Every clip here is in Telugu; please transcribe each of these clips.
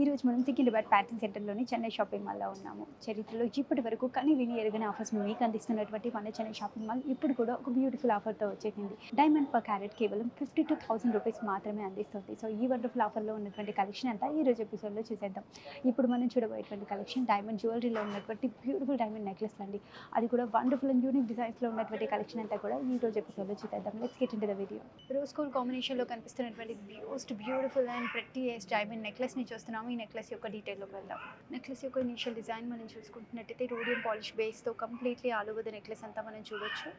ఈరోజు మనం సికింద్రాబాద్ ప్యాటర్న్ సెంటర్లోని చెన్నై షాపింగ్ మాల్లో ఉన్నాము. చరిత్రలో ఇప్పటి వరకు కని విని ఎరుగని ఆఫర్స్ని మీకు అందిస్తున్నటువంటి మన చెన్నై షాపింగ్ మాల్ ఇప్పుడు కూడా ఒక బ్యూటిఫుల్ ఆఫర్తో వచ్చేసింది. డైమండ్ పర్ క్యారెట్ కేవలం 52,000 రూపీస్ మాత్రమే అందిస్తుంది. సో ఈ వండర్ఫుల్ ఆఫర్లో ఉన్నటువంటి కలెక్షన్ అంతా ఈ రోజు ఎపిసోడ్లో చూసేద్దాం. ఇప్పుడు మనం చూడబోయేటువంటి కలెక్షన్ డైమండ్ జ్యువెలరీలో ఉన్నటువంటి బ్యూటిఫుల్ డైమండ్ నెక్లెస్ అండి. అది కూడా వండర్ఫుల్ అండ్ యూనిక్ డిజైన్స్లో ఉన్నటువంటి కలెక్షన్ అంతా కూడా ఈ రోజు ఎపిసోడ్లో చూసేద్దాం. Let's get into the video. Rose gold కాంబినేషన్లో కనిపిస్తున్నటువంటి మోస్ట్ బ్యూటిఫుల్ అండ్ ప్రెట్టియెస్ట్ డైమండ్ నెక్లెస్ని చూస్తున్నాము. ఈ నెక్లెస్ యొక్క డీటెయిల్లోకి వెళ్దాం. నెక్లెస్ యొక్క ఇనిషియల్ డిజైన్ మనం చూసుకుంటున్నట్టయితే రోడియం పాలిష్ బేస్తో completely all over the necklace అంతా మనం చూడొచ్చు.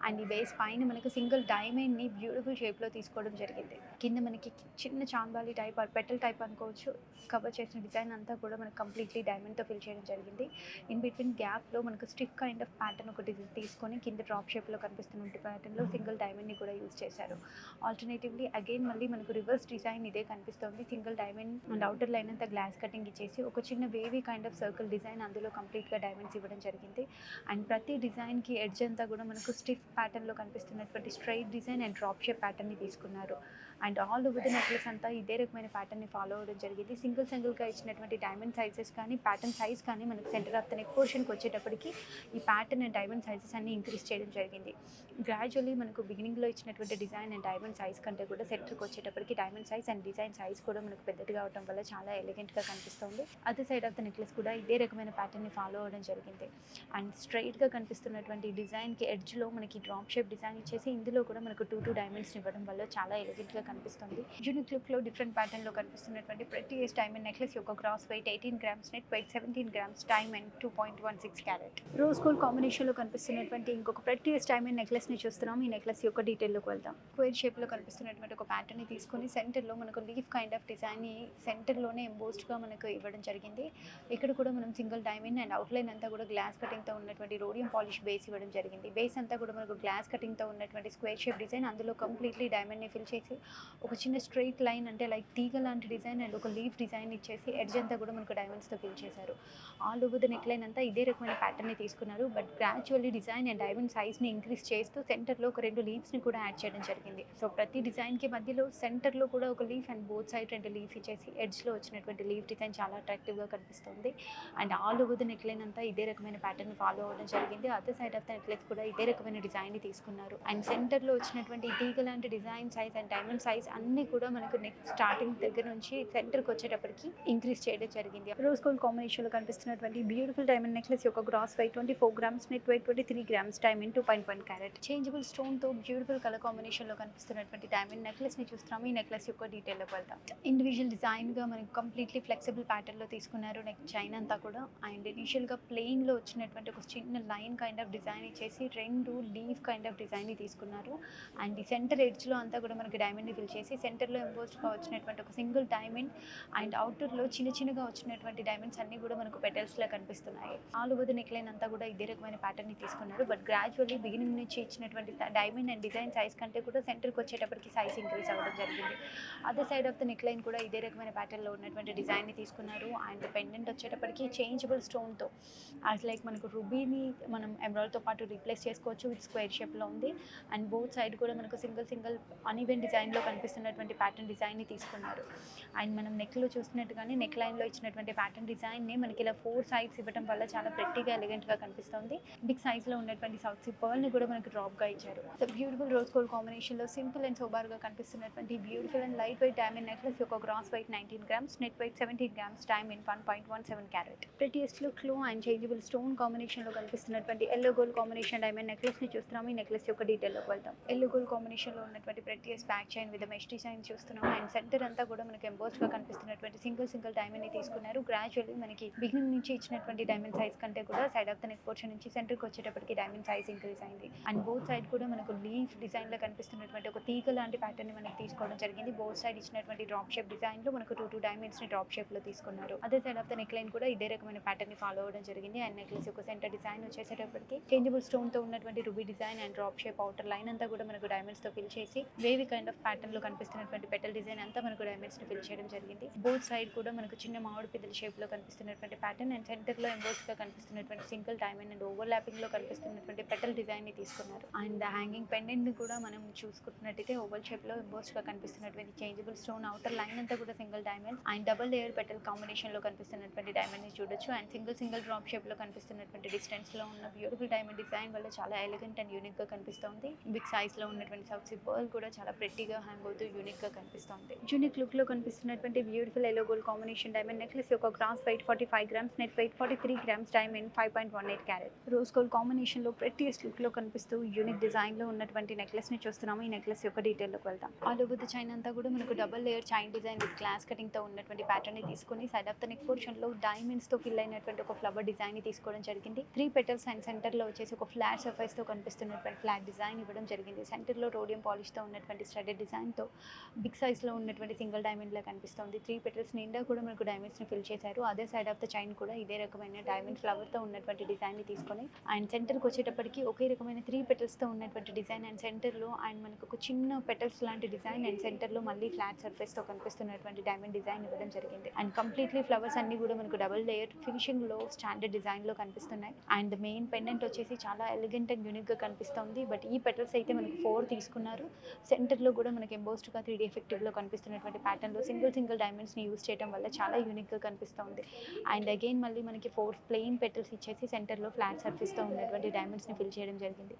అండ్ ఈ బేస్ పైన మనకు సింగిల్ డైమండ్ని బ్యూటిఫుల్ షేప్లో తీసుకోవడం జరిగింది. కింద మనకి చిన్న చాంబాలి టైప్ ఆర్ పెటల్ టైప్ అనుకోవచ్చు కవర్ చేసిన డిజైన్ అంతా కూడా మనకు కంప్లీట్లీ డైమండ్తో ఫిల్ చేయడం జరిగింది. ఇన్ బిట్వీన్ గ్యాప్లో మనకు స్టిఫ్ కైండ్ ఆఫ్ ప్యాటర్న్ ఒకటి తీసుకొని కింద డ్రాప్ షేప్లో కనిపిస్తున్న ప్యాటర్న్లో సింగిల్ డైమండ్ని కూడా యూజ్ చేశారు. ఆల్టర్నేటివ్లీ అగైన్ మళ్ళీ మనకు రివర్స్ డిజైన్ ఇదే కనిపిస్తుంది. Single diamond and outer line అంతా గ్లాస్ కటింగ్ ఇచ్చేసి ఒక చిన్న wavy kind of circle design అందులో కంప్లీట్గా డైమండ్స్ ఇవ్వడం జరిగింది. అండ్ ప్రతి డిజైన్కి ఎడ్జ్ అంతా కూడా మనకు స్టిఫ్ ప్యాటర్న్లో కనిపిస్తున్నటువంటి straight design and drop shape ప్యాటర్న్ని తీసుకున్నారు. And all over the necklace అంతా ఇదే రకమైన ప్యాటర్న్ని ఫాలో అవ్వడం జరిగింది. సింగిల్గా ఇచ్చినటువంటి డైమండ్ సైజెస్ కానీ ప్యాటర్న్ సైజ్ కానీ మనకు సెంటర్ ఆఫ్ ద నెక్ పోర్షన్కి వచ్చేటప్పటికి ఈ ప్యాటర్న్ అండ్ డైమండ్ సైజెస్ అన్ని ఇంక్రీజ్ చేయడం జరిగింది. గ్రాడ్యువల్లీ మనకు బిగినింగ్లో ఇచ్చినటువంటి డిజైన్ అండ్ డైమండ్ సైజ్ కంటే కూడా సెంటర్కి వచ్చేటప్పటికి diamond size and design size కూడా మనకు పెద్దదిగా అవడం వల్ల చాలా ఎలిగెంట్గా కనిపిస్తుంది. Other side of the necklace కూడా ఇదే రకమైన ప్యాటర్న్ని ఫాలో అవ్వడం జరిగింది. అండ్ స్ట్రైట్గా కనిపిస్తున్నటువంటి డిజైన్కి ఎడ్జ్లో మనకి డ్రాప్ షేప్ డిజైన్ ఇచ్చేసి ఇందులో కూడా మనకు టూ డైమండ్స్ ఇవ్వడం వల్ల చాలా ఎలిగెంట్గా కనిపిస్తుంది. యూనిక్ లుక్లో డిఫరెంట్ ప్యాటర్న్లో కనిపిస్తున్నటువంటి ప్రెట్టియెస్ట్ డైమండ్ నెక్లెస్ యొక్క gross weight 18 grams, net weight 17 grams, diamond 2.16 carat. Rose gold కాంబినేషన్లో కనిపిస్తున్నటువంటి ఇంకొక ప్రెట్టియెస్ట్ డైమండ్ నెక్లెస్ని చూస్తున్నాం. ఈ నెక్లెస్ యొక్క డీటెయిల్లోకి వెళ్దాం. స్క్వేర్ షేప్లో కనిపిస్తున్నటువంటి ఒక ప్యాటర్న్ని తీసుకొని సెంటర్లో మనకు లీఫ్ కైండ్ ఆఫ్ డిజైన్ని సెంటర్లోనే ఎంబోస్డ్గా మనకు ఇవ్వడం జరిగింది. ఇక్కడ కూడా మనం సింగిల్ డైమండ్ అండ్ అవుట్లైన్ అంతా కూడా గ్లాస్ కటింగ్తో ఉన్నటువంటి రోడియం పాలిష్ బేస్ ఇవ్వడం జరిగింది. బేస్ అంతా కూడా మనకు గ్లాస్ కటింగ్తో ఉన్నటువంటి స్క్వేర్ షేప్ డిజైన్ అందులో కంప్లీట్లీ డైమండ్ని ఫిల్ చేసి ఒక చిన్న స్ట్రైట్ లైన్ అంటే లైక్ తీగ లాంటి డిజైన్ అండ్ ఒక లీఫ్ డిజైన్ ఇచ్చేసి ఎడ్జ్ అంతా కూడా మనకు డైమండ్స్తో ఫిల్ చేశారు. All over the neck line అంతా ఇదే రకమైన ప్యాటర్న్ని తీసుకున్నారు. But gradually design and diamond సైజ్ని ఇంక్రీజ్ చేస్తూ సెంటర్లో ఒక 2 లీవ్స్ని కూడా యాడ్ చేయడం జరిగింది. సో ప్రతి డిజైన్కి మధ్యలో సెంటర్లో కూడా ఒక leaf and both side 2 leaf ఇచ్చేసి ఎడ్జ్లో వచ్చినటువంటి లీఫ్ డిజైన్ చాలా అట్రాక్టివ్గా కనిపిస్తుంది. And all over the neck line అంతా ఇదే రకమైన ప్యాటర్న్ ఫాలో అవ్వడం జరిగింది. Other side of the necklace కూడా ఇదే రకమైన డిజైన్ని తీసుకున్నారు. అండ్ సెంటర్లో వచ్చినటువంటి తీగ లాంటి design size and diamond size అన్నీ కూడా మనకు నెక్ స్టార్టింగ్ దగ్గర నుంచి సెంటర్కి వచ్చేటప్పటికి ఇంక్రీజ్ చేయడం జరిగింది. రోజ్ గోల్డ్ కాంబినేషన్లో కనిపిస్తున్నటువంటి బ్యూటిఫుల్ డైమండ్ నెక్లెస్ యొక్క gross weight 24 grams, net weight 23 grams, diamond 2.1 carat. Changeable స్టోన్తో బ్యూటిఫుల్ కలర్ కాంబినేషన్లో కనిపిస్తున్నటువంటి డైమండ్ నెక్లెస్ని చూస్తున్నాము. ఈ నెక్లెస్ యొక్క డీటెయిల్లోకి వెళ్తాం. ఇండివిజువల్ డిజైన్గా మనకు కంప్లీట్లీ ఫ్లెక్సిబుల్ ప్యాటర్న్లో తీసుకున్నారు నెక్ చైన్ అంతా కూడా. అండ్ ఇనిషియల్గా ప్లెయిన్లో వచ్చినటువంటి ఒక చిన్న లైన్ కైండ్ ఆఫ్ డిజైన్ ఇచ్చేసి 2 లీఫ్ కైండ్ ఆఫ్ డిజైన్ని తీసుకున్నారు. అండ్ ఈ సెంటర్ ఎడ్జ్లో అంతా కూడా మనకి డైమండ్ని ఫిల్ చేసి సెంటర్లో ఎంబోస్డ్గా వచ్చినటువంటి ఒక సింగిల్ డైమండ్ అండ్ అవుటర్లో చిన్నగా వచ్చినటువంటి డైమండ్స్ అన్నీ కూడా మనకు పెటల్స్లా కనిపిస్తున్నాయి. All over the neck line అంతా కూడా ఇదే రకమైన ప్యాటర్న్ని తీసుకున్నారు. బట్ గ్రాడ్యువల్లీ బిగినింగ్ నుంచి ఇచ్చినటువంటి డైమండ్ అండ్ డిజైన్ సైజ్ కంటే కూడా సెంటర్కి వచ్చేటప్పటికి సైజ్ ఇంక్రీజ్ అవ్వడం జరిగింది. Other side of the neck line కూడా ఇదే రకమైన ప్యాటర్న్లో ఉన్నటువంటి డిజైన్ని తీసుకున్నారు. అండ్ పెండెంట్ వచ్చేటప్పటికి చేంజబుల్ స్టోన్తో యాజ్ లైక్ మనకు రుబీని మనం ఎమరాల్డ్తో పాటు రీప్లేస్ చేసుకోవచ్చు. ఇది స్క్వేర్ షేప్లో ఉంది. అండ్ బోత్ సైడ్ కూడా మనకు సింగిల్ అన్ఈవెన్ డిజైన్లో కనిపిస్తున్నటువంటి ప్యాటర్న్ డిజైన్ని తీసుకున్నారు. అండ్ మనం నెక్లో చూస్తున్నట్టుగానే నెక్ లైన్లో ఇచ్చినటువంటి ప్యాటర్న్ డిజైన్ని మనకి ఇలా 4 సైడ్స్ ఇవ్వడం వల్ల చాలా ప్రెట్టిగా ఎలిగెంట్గా కనిపిస్తుంది. బిగ్ సైజ్లో ఉన్నటువంటి సౌత్ సీ పర్ల్ని కూడా మనకి డ్రాప్గా ఇచ్చారు. సో బ్యూటిఫుల్ రోజ్ గోల్డ్ కాంబినేషన్లో సింపుల్ అండ్ సోబార్గా కనిపిస్తున్నటువంటి beautiful and light weight diamond necklace యొక్క gross weight 19 grams, net weight 17 grams, diamond 1.17 carat. Prettiest లుక్లో అండ్ చేంజబుల్ స్టోన్ కాంబినేషన్లో కనిపిస్తున్నటువంటి ఎల్లో గోల్డ్ కాంబినేషన్ డైమండ్ నెక్లెస్ని చూస్తున్నాము. ఈ నెక్లెస్ యొక్క డీటెయిల్లోకి వెళ్తాం. ఎల్లో గోల్డ్ కాంబినేషన్లో ఉన్నటువంటి prettiest back chain with mesh design చూస్తున్నాం. అండ్ సెంటర్ అంతా కూడా మనకి ఎంబోస్డ్గా కనిపిస్తున్నటువంటి సింగిల్ డైమండ్ని తీసుకున్నారు. గ్రాడ్యువల్లీ మనకి బిగినింగ్ నుంచి ఇచ్చినటువంటి డైమండ్ సైజ్ కంటే కూడా side of the neck portion నుంచి సెంటర్కి వచ్చేటప్పటికి డైమండ్ సైజ్ ఇంక్రీజ్ అయింది. అండ్ బోత్ సైడ్ కూడా మనకు లీఫ్ డిజైన్లో కనిపిస్తున్నటువంటి ఒక తీగ లాంటి ప్యాటర్న్ని మనకి తీసుకోవడం జరిగింది. బోత్ సైడ్ ఇచ్చినటువంటి డ్రాప్ షేప్ డిజైన్లో మనకు 2 డైమండ్స్ని డ్రాప్ షేప్లో తీసుకున్నారు. అదే side of the neck line కూడా ఇదే రకమైన ప్యాటర్న్ని ఫాలో అవ్వడం జరిగింది. అండ్ నెక్లెస్ యొక్క సెంటర్ డిజైన్ వచ్చేసేటప్పటికి చేంజబుల్ స్టోన్తో ఉన్నటువంటి ruby design and drop shape outer line అంతా కూడా మనకు డైమండ్స్తో ఫిల్ చేసి wavy kind of pattern pattern లో కనిపిస్తున్నటువంటి పెటల్ డిజైన్ అంతా మనకు డైమండ్స్ ని ఫిల్ చేయడం జరిగింది. బోత్ సైడ్ కూడా మనకు చిన్న మామిడి పిద్దల షేప్ లో కనిపిస్తున్నటువంటి ప్యాటర్న్ అండ్ సెంటర్ లో ఎంబోస్ గా కనిపిస్తున్నటువంటి సింగిల్ డైమండ్ అండ్ ఓవర్లాపింగ్ లో కనిపిస్తున్నటువంటి పెటల్ డిజైన్ ని తీసుకున్నారు. అండ్ హ్యాంగింగ్ పెండెంట్ ని కూడా మనం చూసుకుంటున్నట్టయితే ఓవల్ షేప్ లో ఎంబోస్ గా కనిపిస్తున్నటువంటి చేంజబుల్ స్టోన్ అవుటర్ లైన్ అంతా కూడా single diamond and double layer petal combination లో కనిపిస్తున్నటువంటి డైమండ్ ని చూడొచ్చు. అండ్ సింగిల్ డ్రాప్ షేప్ లో కనిపిస్తున్నటువంటి డిస్టెన్స్ లో ఉన్న బ్యూటిఫుల్ డైమండ్ డిజైన్ వల్ల చాలా ఎలిగెంట్ అండ్ యూనిక్ గా కనిపిస్తుంది. బిగ్ సైజ్ లో ఉన్నటువంటి సౌత్ సీ పర్ల్ కూడా చాలా ప్రెట్టీగా హ్యాంగ్ అవుతూ యూనిక్ గా కనిపిస్తుంది. యూనిక్ లుక్ లో కనిపిస్తున్నటువంటి beautiful yellow gold combination diamond necklace యొక్క gross weight 45 grams, net weight 43 grams, diamond 5.18 carat. Rose gold combination లో ప్రెట్టియస్ట్ లుక్ లో కనిపిస్తూ యూనిక్ డిజైన్ లో ఉన్నటువంటి నెక్లెస్ ని చూస్తున్నాము. ఈ నెక్లెస్ యొక్క డీటెయిల్ లోకి వెళ్తాం. ఆల్ ఓవర్ ద చైన్ అంతా కూడా మనకు double layer chain design with glass cutting తో ఉన్నటువంటి ప్యాటర్న్ ని తీసుకుని side of the neck portion లో డైమండ్స్ తో ఫిల్ అయినటువంటి ఒక ఫ్లవర్ డిజైన్ ని తీసుకోవడం జరిగింది. 3 పెటల్స్ అండ్ సెంటర్ లో వచ్చేసి ఒక ఫ్లాట్ సర్ఫేస్ తో కనిపిస్తున్నటువంటి ఫ్లాట్ డిజైన్ ఇవ్వడం జరిగింది. సెంటర్ లో రోడియం పాలిష్ తో ఉన్నటువంటి స్టడెడ్ డిజైన్ తో బిగ్ సైజ్ లో ఉన్నటువంటి సింగిల్ డైమండ్ లా కనిపిస్తుంది. 3 పెటల్స్ నిండా కూడా మనకు డైమండ్స్ ని ఫిల్ చేశారు. అదే సైడ్ ఆఫ్ ద చైన్ కూడా ఇదే రకమైన డైమండ్ ఫ్లవర్ తో ఉన్నటువంటి డిజైన్ ని తీసుకొని అండ్ సెంటర్ కి వచ్చేటప్పటికి ఒకే రకమైన 3 పెటల్స్ తో ఉన్నటువంటి డిజైన్ అండ్ సెంటర్ లో అండ్ మనకు ఒక చిన్న పెటల్స్ లాంటి డిజైన్ అండ్ సెంటర్ లో మళ్ళీ ఫ్లాట్ సర్ఫేస్ తో కనిపిస్తున్నటువంటి డైమండ్ డిజైన్ ఇవ్వడం జరిగింది. అండ్ కంప్లీట్లీ ఫ్లవర్స్ అన్ని కూడా మనకు డబుల్ లేయర్ ఫినిషింగ్ లో స్టాండర్డ్ డిజైన్ లో కనిపిస్తున్నాయి. అండ్ మెయిన్ పెండెంట్ వచ్చేసి చాలా ఎలిగెంట్ అండ్ యూనిక్ గా కనిపిస్తుంది. బట్ ఈ పెటల్స్ అయితే మనకు 4 తీసుకున్నారు. సెంటర్ లో కూడా మనకి ఎంబోస్డ్ గా 3D ఎఫెక్టివ్ లో కనిపిస్తున్నటువంటి ప్యాటర్న్ లో సింగిల్ డైమండ్స్ ని యూస్ చేయడం వల్ల చాలా యూనిక్ గా కనిపిస్తుంది. అండ్ అగైన్ మళ్ళీ మనకి 4 ప్లెయిన్ పెటల్స్ ఇచ్చేసి సెంటర్ లో ఫ్లాట్ సర్ఫేస్ తో ఉన్నటువంటి డైమండ్స్ ని ఫిల్ చేయడం జరిగింది.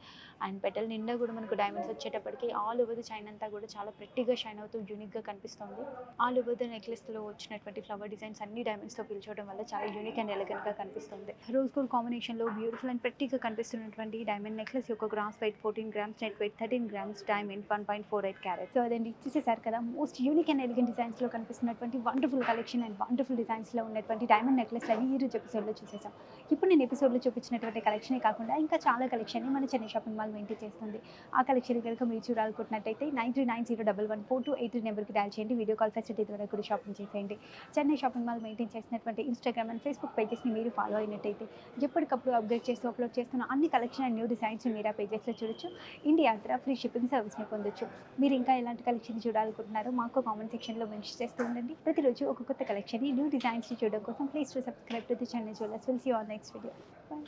అండ్ పెటల్ నిండా కూడా మనకు డైమండ్స్ వచ్చేటప్పటికి ఆల్ ఓవర్ ద చైన్ అంతా కూడా చాలా ప్రెట్టీగా షైన్ అవుతూ యూనిక్ గా కనిపిస్తుంది. ఆల్ ఓవర్ ద నెక్లెస్ లో వచ్చినటువంటి ఫ్లవర్ డిజైన్స్ అన్ని డైమండ్స్ తో ఫిల్ చేయడం వల్ల చాలా యూనిక్ అండ్ ఎలిగెంట్ గా కనిపిస్తుంది. రోజ్ గోల్డ్ కాంబినేషన్ లో బ్యూటిఫుల్ అండ్ ప్రెట్టీగా కనిపిస్తున్నటువంటి డైమండ్ నెక్లెస్ యొక్క gross weight 14 grams, net weight 13 grams, diamond 1.48 carat. So అదండి, చూసేసారు కదా most unique and elegant designs లో కనిపిస్తున్నటువంటి wonderful collection and wonderful designs లో ఉన్నటువంటి డైమండ్ నెక్లెస్ అవి ఈ రోజు ఎపిసోడ్ లో చూసేసాం. ఇప్పుడు నేను ఎపిసోడ్ లో చూపించినటువంటి కలెక్షన్ కాకుండా ఇంకా చాలా కలెక్షన్ ని మన చెన్నై షాపింగ్ మాల్ మెయింటైన్ చేస్తుంది. ఆ కలెక్షన్ కనుక మీరు చూడాలనుకుంటున్నట్టయితే 9390114283 నెంబర్కి డయల్ చేయండి. వీడియో కాల్ ఫెసిలిటీ ద్వారా కూడా షాపింగ్ చేసేయండి. చెన్నై షాపింగ్ మాల్ మెయింటైన్ చేసినటువంటి ఇన్స్టాగ్రామ్ అండ్ ఫేస్బుక్ పేజెస్ని మీరు ఫాలో అయినట్టయితే ఎప్పటికప్పుడు అప్డేట్ చేస్తూ అప్లోడ్ చేస్తున్న అన్ని కలెక్షన్ అండ్ న్యూ డిజైన్స్ మీరు ఆ పేజెస్లో చూడొచ్చు. ఇండియా అంతా ఫ్రీ షిప్పింగ్ సర్వీస్ని పొందొచ్చు. మీరు ఇంకా ఎలాంటి కలెక్షన్ చూడాలనుకుంటున్నారో మాకు కామెంట్ సెక్షన్లో మెన్షన్ చేస్తూ ఉండండి. ప్రతిరోజు ఒక కొత్త కలెక్షన్ న్యూ డిజైన్స్ చూడడం కోసం please to subscribe to the channel. Will see you on next video. By.